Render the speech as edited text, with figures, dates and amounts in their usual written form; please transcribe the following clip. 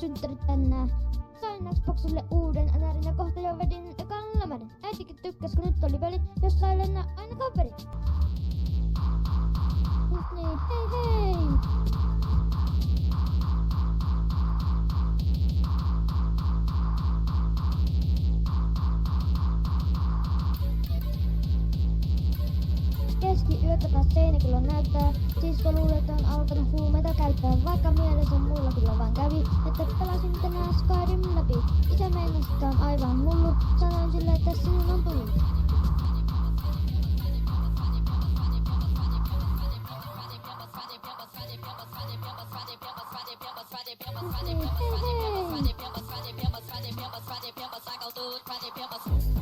synttärit tänään. Sain Xboxille uuden anarin ja kohta jo vedin ekan lämärin. Äitikin tykkäs, kun nyt oli peli, jossa ei lennä aina kaveri. Niin, hei hei! Keskiyötä taas seinäkillä näyttää, sisko luulee, että on alkanut huumeita käyttää, vaikka mielessä mulla kyllä vaan kävi, että pelasin tänään Skyrim läpi. Isä meinasi, että on aivan hullu, sanoin sille, että sinun on tullut. Hei hei!